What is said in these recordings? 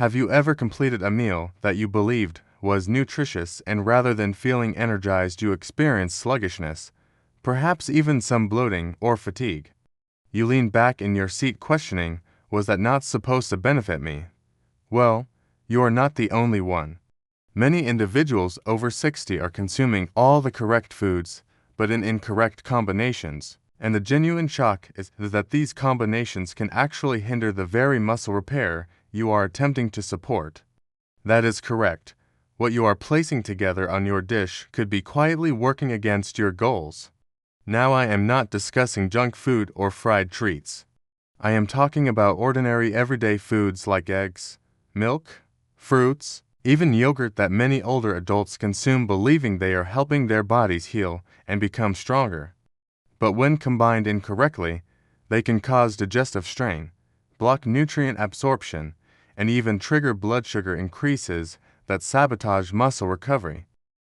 Have you ever completed a meal that you believed was nutritious and rather than feeling energized you experienced sluggishness, perhaps even some bloating or fatigue? You lean back in your seat questioning, was that not supposed to benefit me? Well, you are not the only one. Many individuals over 60 are consuming all the correct foods, but in incorrect combinations, and the genuine shock is that these combinations can actually hinder the very muscle repair you are attempting to support. That is correct. What you are placing together on your dish could be quietly working against your goals. Now I am not discussing junk food or fried treats. I am talking about ordinary everyday foods like eggs, milk, fruits, even yogurt that many older adults consume believing they are helping their bodies heal and become stronger. But when combined incorrectly, they can cause digestive strain, block nutrient absorption, and even trigger blood sugar increases that sabotage muscle recovery.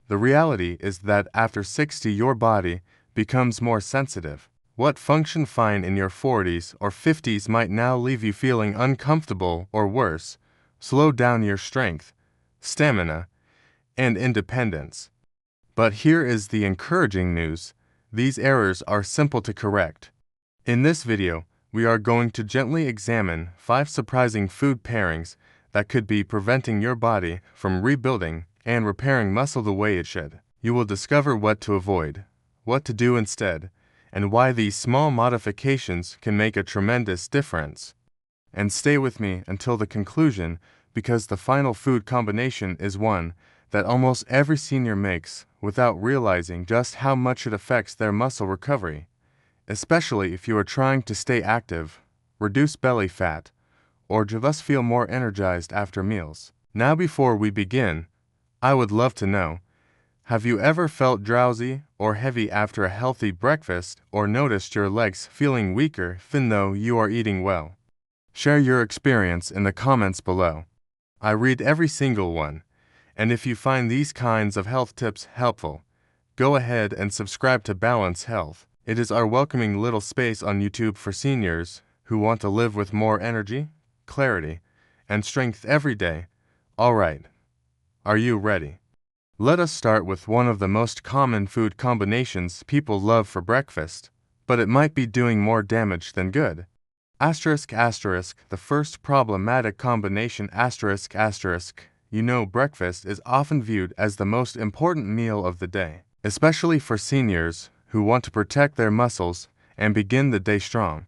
The reality is that after 60 your body becomes more sensitive. What functioned fine in your 40s or 50s might now leave you feeling uncomfortable or worse, slow down your strength, stamina, and independence. But here is the encouraging news. These errors are simple to correct. In this video, we are going to gently examine 5 surprising food pairings that could be preventing your body from rebuilding and repairing muscle the way it should. You will discover what to avoid, what to do instead, and why these small modifications can make a tremendous difference. And stay with me until the conclusion, because the final food combination is one that almost every senior makes without realizing just how much it affects their muscle recovery, especially if you are trying to stay active, reduce belly fat, or just feel more energized after meals. Now before we begin, I would love to know, have you ever felt drowsy or heavy after a healthy breakfast or noticed your legs feeling weaker even though you are eating well? Share your experience in the comments below. I read every single one, and if you find these kinds of health tips helpful, go ahead and subscribe to Balance Health. It is our welcoming little space on YouTube for seniors who want to live with more energy, clarity, and strength every day. All right, are you ready? Let us start with one of the most common food combinations people love for breakfast, but it might be doing more damage than good. The first problematic combination breakfast is often viewed as the most important meal of the day, especially for seniors who want to protect their muscles and begin the day strong.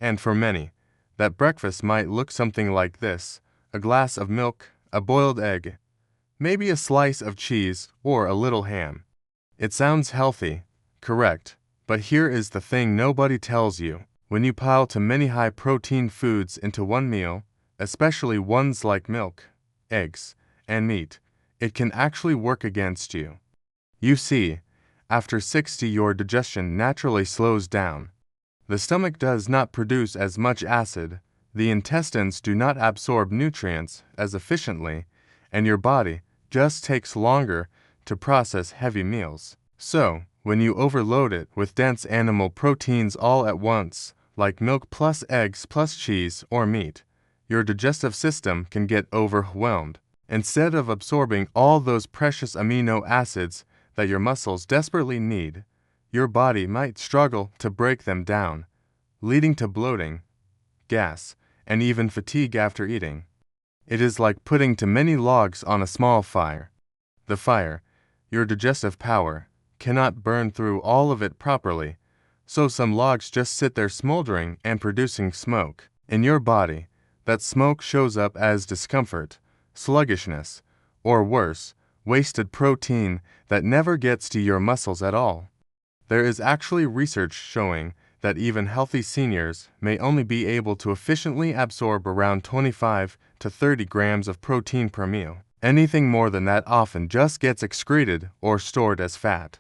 And for many, that breakfast might look something like this: a glass of milk, a boiled egg, maybe a slice of cheese or a little ham. It sounds healthy, correct, but here is the thing nobody tells you. When you pile too many high-protein foods into one meal, especially ones like milk, eggs, and meat, it can actually work against you. You see, after 60 your digestion naturally slows down. The stomach does not produce as much acid, the intestines do not absorb nutrients as efficiently, and your body just takes longer to process heavy meals. So, when you overload it with dense animal proteins all at once, like milk plus eggs plus cheese or meat, your digestive system can get overwhelmed. Instead of absorbing all those precious amino acids that your muscles desperately need, your body might struggle to break them down, leading to bloating, gas, and even fatigue after eating. It is like putting too many logs on a small fire. The fire, your digestive power, cannot burn through all of it properly, so some logs just sit there smoldering and producing smoke. In your body, that smoke shows up as discomfort, sluggishness, or worse, wasted protein that never gets to your muscles at all. There is actually research showing that even healthy seniors may only be able to efficiently absorb around 25 to 30 grams of protein per meal. Anything more than that often just gets excreted or stored as fat.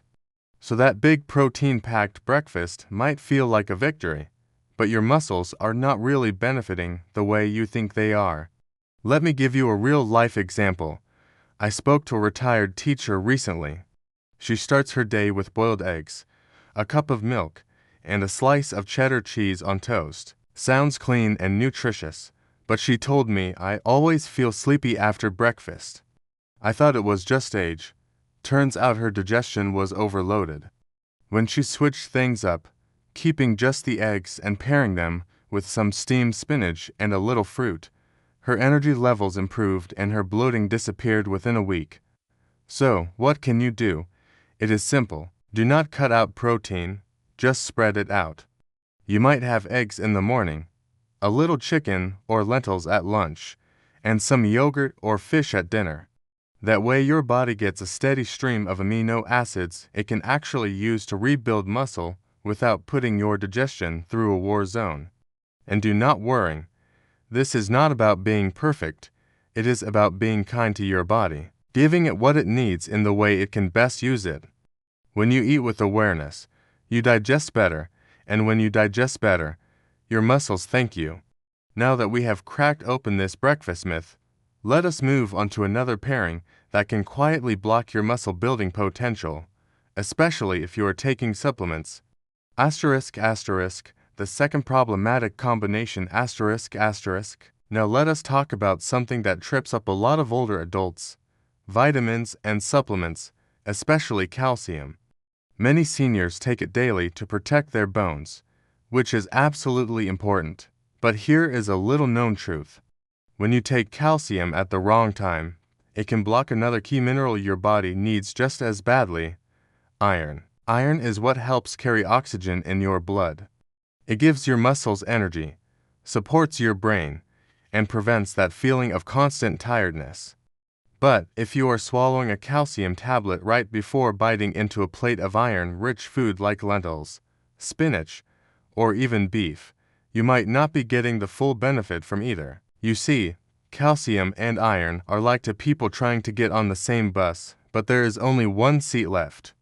So that big protein-packed breakfast might feel like a victory, but your muscles are not really benefiting the way you think they are. Let me give you a real-life example. I spoke to a retired teacher recently. She starts her day with boiled eggs, a cup of milk, and a slice of cheddar cheese on toast. Sounds clean and nutritious, But she told me I always feel sleepy after breakfast. I thought it was just age. Turns out her digestion was overloaded. When she switched things up, keeping just the eggs and pairing them with some steamed spinach and a little fruit, her energy levels improved and her bloating disappeared within a week. So, what can you do? It is simple. Do not cut out protein, just spread it out. You might have eggs in the morning, a little chicken or lentils at lunch, and some yogurt or fish at dinner. That way your body gets a steady stream of amino acids it can actually use to rebuild muscle without putting your digestion through a war zone. And do not worry. This is not about being perfect. It is about being kind to your body, giving it what it needs in the way it can best use it. When you eat with awareness, you digest better, and when you digest better, your muscles thank you. Now that we have cracked open this breakfast myth, let us move on to another pairing that can quietly block your muscle building potential, especially if you are taking supplements. The second problematic combination Now let us talk about something that trips up a lot of older adults: vitamins and supplements, especially calcium. Many seniors take it daily to protect their bones, which is absolutely important. But here is a little known truth. When you take calcium at the wrong time, it can block another key mineral your body needs just as badly: iron. Iron is what helps carry oxygen in your blood. It gives your muscles energy, supports your brain, and prevents that feeling of constant tiredness. But if you are swallowing a calcium tablet right before biting into a plate of iron-rich food like lentils, spinach, or even beef, you might not be getting the full benefit from either. You see, calcium and iron are like two people trying to get on the same bus, but there is only one seat left.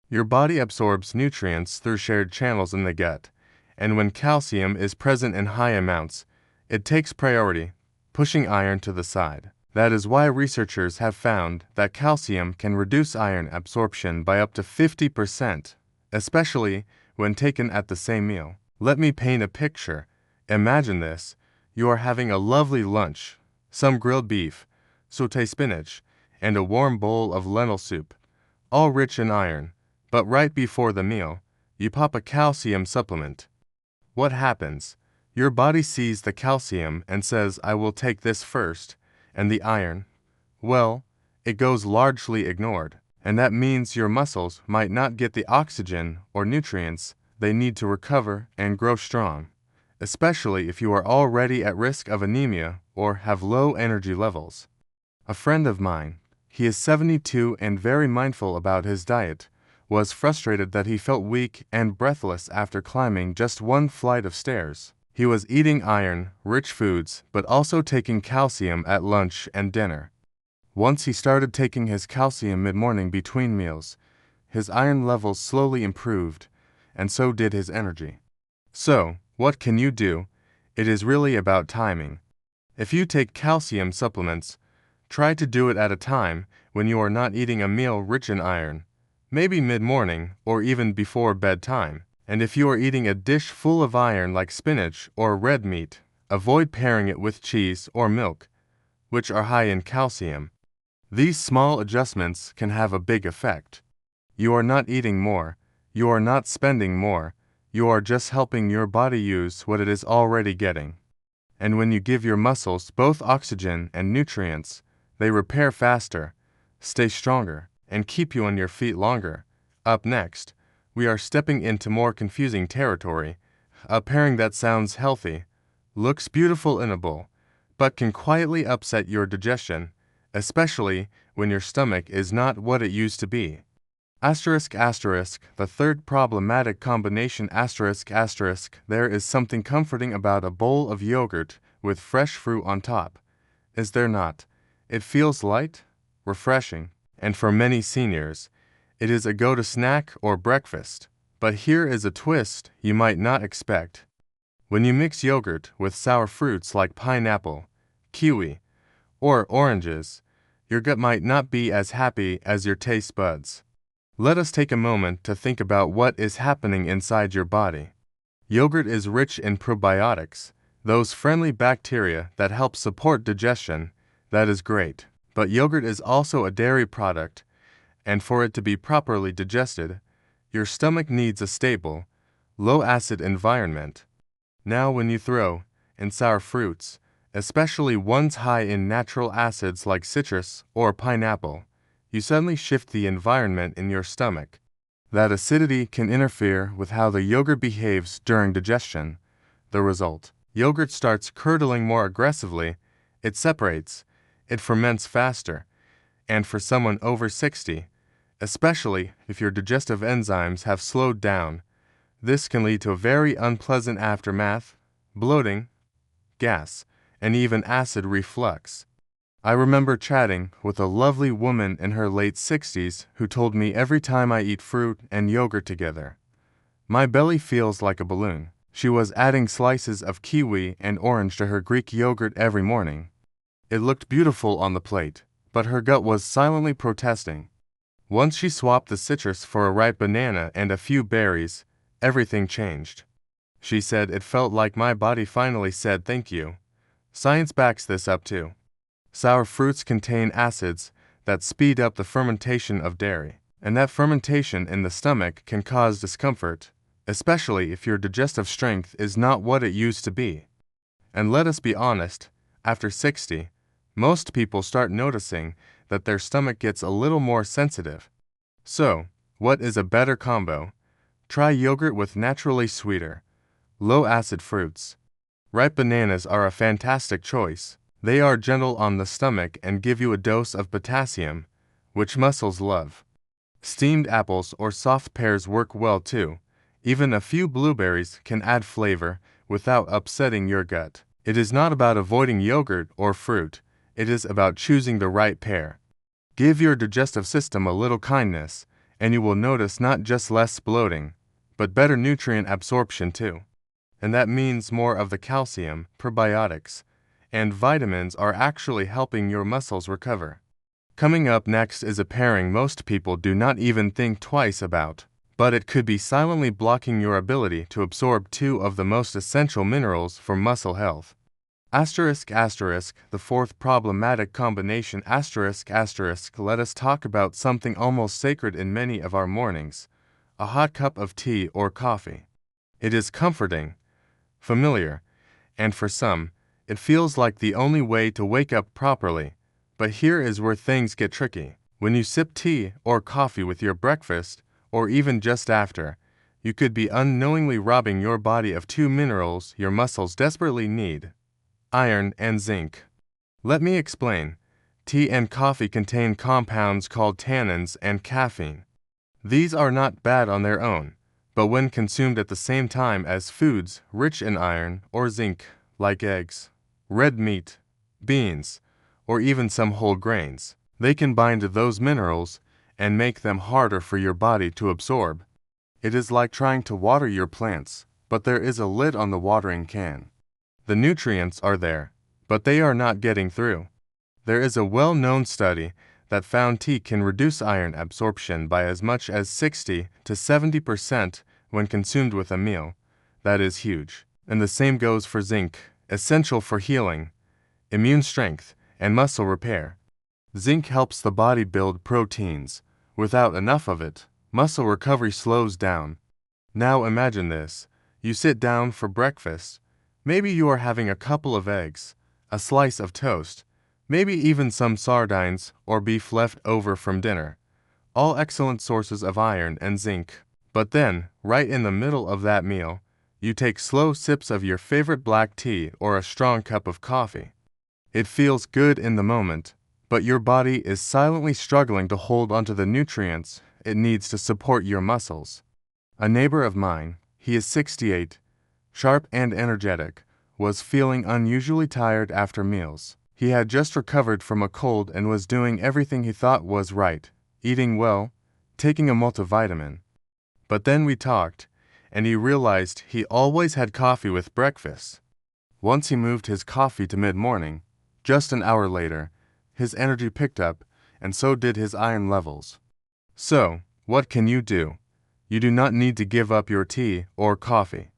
Your body absorbs nutrients through shared channels in the gut, and when calcium is present in high amounts, it takes priority, pushing iron to the side. That is why researchers have found that calcium can reduce iron absorption by up to 50%, especially when taken at the same meal. Let me paint a picture. Imagine this. You are having a lovely lunch, some grilled beef, sauté spinach, and a warm bowl of lentil soup, all rich in iron. But right before the meal, you pop a calcium supplement. What happens? Your body sees the calcium and says, "I will take this first," and the iron, well, it goes largely ignored. And that means your muscles might not get the oxygen or nutrients they need to recover and grow strong, especially if you are already at risk of anemia or have low energy levels. A friend of mine, he is 72 and very mindful about his diet, was frustrated that he felt weak and breathless after climbing just one flight of stairs. He was eating iron-rich foods but also taking calcium at lunch and dinner. Once he started taking his calcium mid-morning between meals, his iron levels slowly improved, and so did his energy. So, what can you do? It is really about timing. If you take calcium supplements, try to do it at a time when you are not eating a meal rich in iron, maybe mid-morning or even before bedtime. And if you are eating a dish full of iron like spinach or red meat, avoid pairing it with cheese or milk, which are high in calcium. These small adjustments can have a big effect. You are not eating more, you are not spending more, you are just helping your body use what it is already getting. And when you give your muscles both oxygen and nutrients, they repair faster, stay stronger, and keep you on your feet longer. Up next, we are stepping into more confusing territory, a pairing that sounds healthy, looks beautiful in a bowl, but can quietly upset your digestion, especially when your stomach is not what it used to be. The third problematic combination There is something comforting about a bowl of yogurt with fresh fruit on top, is there not? It feels light, refreshing, and for many seniors, it is a go-to snack or breakfast. But here is a twist you might not expect. When you mix yogurt with sour fruits like pineapple, kiwi, or oranges, your gut might not be as happy as your taste buds. Let us take a moment to think about what is happening inside your body. Yogurt is rich in probiotics, Those friendly bacteria that help support digestion, that is great. But yogurt is also a dairy product, and for it to be properly digested, your stomach needs a stable, low-acid environment. Now when you throw in sour fruits, especially ones high in natural acids like citrus or pineapple, you suddenly shift the environment in your stomach. That acidity can interfere with how the yogurt behaves during digestion. The result: yogurt starts curdling more aggressively, it separates, it ferments faster, and for someone over 60, especially if your digestive enzymes have slowed down, this can lead to a very unpleasant aftermath: bloating, gas, and even acid reflux. I remember chatting with a lovely woman in her late 60s who told me every time I eat fruit and yogurt together, my belly feels like a balloon. She was adding slices of kiwi and orange to her Greek yogurt every morning. It looked beautiful on the plate, but her gut was silently protesting. Once she swapped the citrus for a ripe banana and a few berries, everything changed. She said, "It felt like my body finally said thank you." Science backs this up too. Sour fruits contain acids that speed up the fermentation of dairy, and that fermentation in the stomach can cause discomfort, especially if your digestive strength is not what it used to be. And let us be honest, after 60, most people start noticing that their stomach gets a little more sensitive. So, what is a better combo? Try yogurt with naturally sweeter, low-acid fruits. Ripe bananas are a fantastic choice. They are gentle on the stomach and give you a dose of potassium, which muscles love. Steamed apples or soft pears work well too. Even a few blueberries can add flavor without upsetting your gut. It is not about avoiding yogurt or fruit. It is about choosing the right pair. Give your digestive system a little kindness, and you will notice not just less bloating, but better nutrient absorption too. And that means more of the calcium, probiotics, and vitamins are actually helping your muscles recover. Coming up next is a pairing most people do not even think twice about, but it could be silently blocking your ability to absorb two of the most essential minerals for muscle health. The fourth problematic combination ***. Let us talk about something almost sacred in many of our mornings: a hot cup of tea or coffee. It is comforting, familiar, and for some, it feels like the only way to wake up properly. But here is where things get tricky. When you sip tea or coffee with your breakfast, or even just after, you could be unknowingly robbing your body of two minerals your muscles desperately need: iron and zinc. Let me explain. Tea and coffee contain compounds called tannins and caffeine. These are not bad on their own, but when consumed at the same time as foods rich in iron or zinc, like eggs, red meat, beans, or even some whole grains, they can bind to those minerals and make them harder for your body to absorb. It is like trying to water your plants, but there is a lid on the watering can. The nutrients are there, but they are not getting through. There is a well-known study that found tea can reduce iron absorption by as much as 60 to 70% when consumed with a meal. That is huge. And the same goes for zinc, essential for healing, immune strength, and muscle repair. Zinc helps the body build proteins. Without enough of it, muscle recovery slows down. Now imagine this. You sit down for breakfast. Maybe you are having a couple of eggs, a slice of toast, maybe even some sardines or beef left over from dinner. All excellent sources of iron and zinc. But then, right in the middle of that meal, you take slow sips of your favorite black tea or a strong cup of coffee. It feels good in the moment, but your body is silently struggling to hold onto the nutrients it needs to support your muscles. A neighbor of mine, he is 68, sharp and energetic, was feeling unusually tired after meals. He had just recovered from a cold and was doing everything he thought was right, eating well, taking a multivitamin. But then we talked, and he realized he always had coffee with breakfast. Once he moved his coffee to mid-morning, just an hour later, his energy picked up, and so did his iron levels. So, what can you do? You do not need to give up your tea or coffee.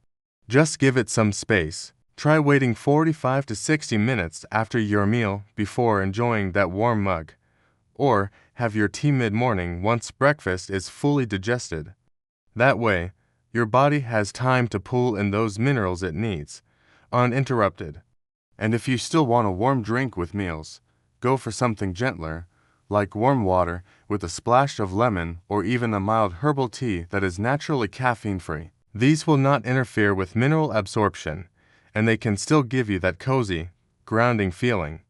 Just give it some space. Try waiting 45 to 60 minutes after your meal before enjoying that warm mug, or have your tea mid-morning once breakfast is fully digested. That way, your body has time to pull in those minerals it needs, uninterrupted. And if you still want a warm drink with meals, go for something gentler, like warm water with a splash of lemon or even a mild herbal tea that is naturally caffeine-free. These will not interfere with mineral absorption, and they can still give you that cozy, grounding feeling.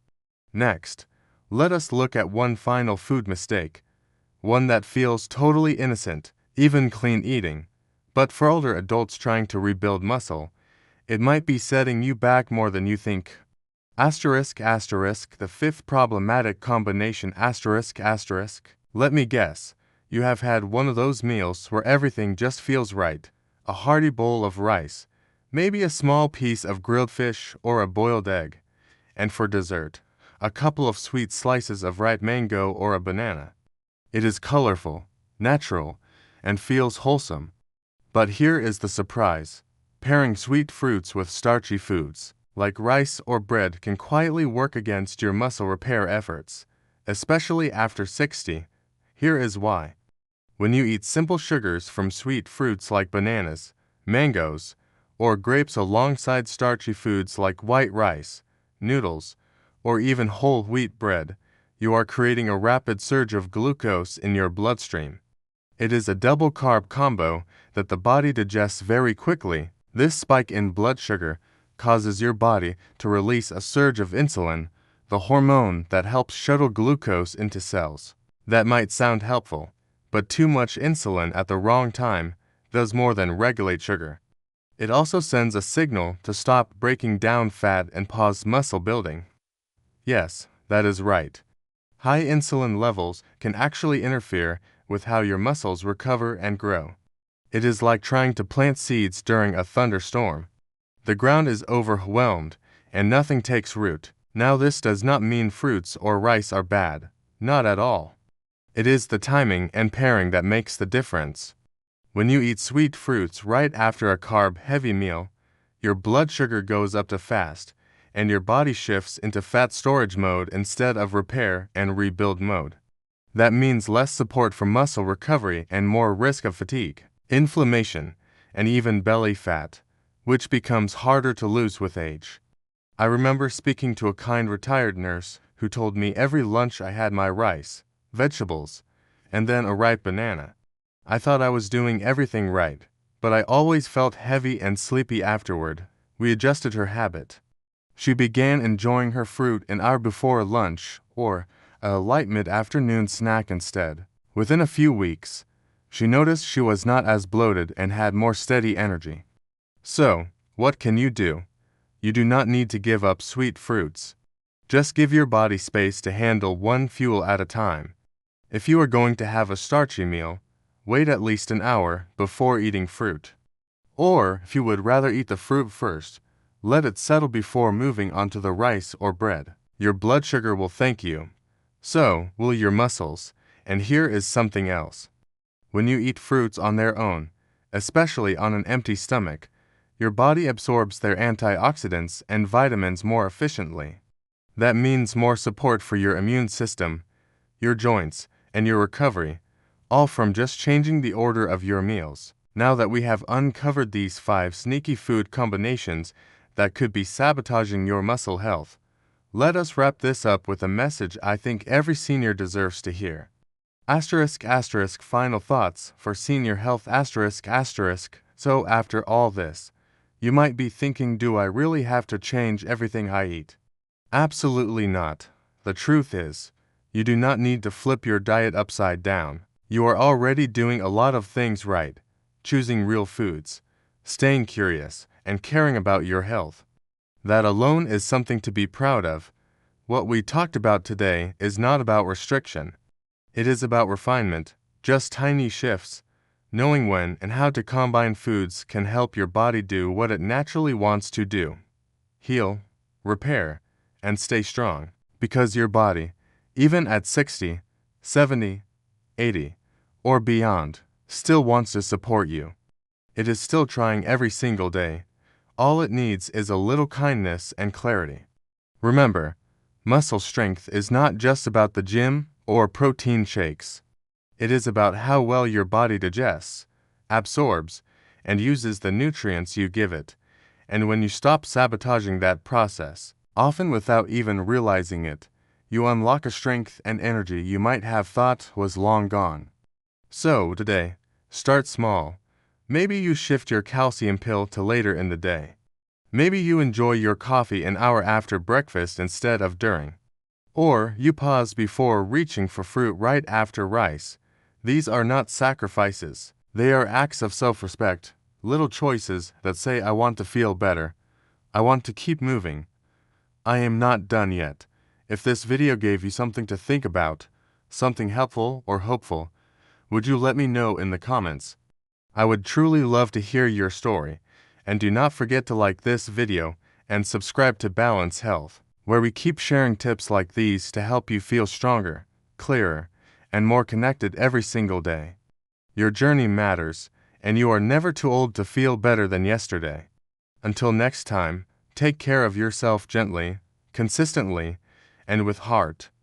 Next, let us look at one final food mistake, one that feels totally innocent, even clean eating, but for older adults trying to rebuild muscle, it might be setting you back more than you think. The fifth problematic combination Let me guess, you have had one of those meals where everything just feels right. A hearty bowl of rice, maybe a small piece of grilled fish or a boiled egg, and for dessert, a couple of sweet slices of ripe mango or a banana. It is colorful, natural, and feels wholesome. But here is the surprise. Pairing sweet fruits with starchy foods, like rice or bread, can quietly work against your muscle repair efforts, especially after 60. Here is why. When you eat simple sugars from sweet fruits like bananas, mangoes, or grapes alongside starchy foods like white rice, noodles, or even whole wheat bread, you are creating a rapid surge of glucose in your bloodstream. It is a double carb combo that the body digests very quickly. This spike in blood sugar causes your body to release a surge of insulin, the hormone that helps shuttle glucose into cells. That might sound helpful, but too much insulin at the wrong time does more than regulate sugar. It also sends a signal to stop breaking down fat and pause muscle building. Yes, that is right. High insulin levels can actually interfere with how your muscles recover and grow. It is like trying to plant seeds during a thunderstorm. The ground is overwhelmed, and nothing takes root. Now, this does not mean fruits or rice are bad. Not at all. It is the timing and pairing that makes the difference. When you eat sweet fruits right after a carb-heavy meal, your blood sugar goes up too fast, and your body shifts into fat storage mode instead of repair and rebuild mode. That means less support for muscle recovery and more risk of fatigue, inflammation, and even belly fat, which becomes harder to lose with age. I remember speaking to a kind retired nurse who told me every lunch I had my rice, vegetables, and then a ripe banana. I thought I was doing everything right, but I always felt heavy and sleepy afterward. We adjusted her habit. She began enjoying her fruit an hour before lunch or a light mid-afternoon snack instead. Within a few weeks, she noticed she was not as bloated and had more steady energy. So, what can you do? You do not need to give up sweet fruits. Just give your body space to handle one fuel at a time. If you are going to have a starchy meal, wait at least an hour before eating fruit. Or, if you would rather eat the fruit first, let it settle before moving onto the rice or bread. Your blood sugar will thank you. So will your muscles. And here is something else. When you eat fruits on their own, especially on an empty stomach, your body absorbs their antioxidants and vitamins more efficiently. That means more support for your immune system, your joints, and your recovery, all from just changing the order of your meals. Now that we have uncovered these 5 sneaky food combinations that could be sabotaging your muscle health, let us wrap this up with a message I think every senior deserves to hear. Final thoughts for senior health So after all this, you might be thinking, do I really have to change everything I eat? Absolutely not. The truth is, you do not need to flip your diet upside down. You are already doing a lot of things right, choosing real foods, staying curious, and caring about your health. That alone is something to be proud of. What we talked about today is not about restriction. It is about refinement, just tiny shifts. Knowing when and how to combine foods can help your body do what it naturally wants to do. Heal, repair, and stay strong. Because your body, even at 60, 70, 80, or beyond, still wants to support you. It is still trying every single day, All it needs is a little kindness and clarity. Remember, muscle strength is not just about the gym or protein shakes. It is about how well your body digests, absorbs, and uses the nutrients you give it. And when you stop sabotaging that process, often without even realizing it, you unlock a strength and energy you might have thought was long gone. So, today, start small. Maybe you shift your calcium pill to later in the day. Maybe you enjoy your coffee an hour after breakfast instead of during. Or you pause before reaching for fruit right after rice. These are not sacrifices. They are acts of self-respect, little choices that say, I want to feel better. I want to keep moving. I am not done yet. If this video gave you something to think about, something helpful or hopeful, would you let me know in the comments? I would truly love to hear your story. And do not forget to like this video and subscribe to Balance Health, where we keep sharing tips like these to help you feel stronger, clearer, and more connected every single day. Your journey matters, and you are never too old to feel better than yesterday. Until next time, take care of yourself gently, consistently, and with heart.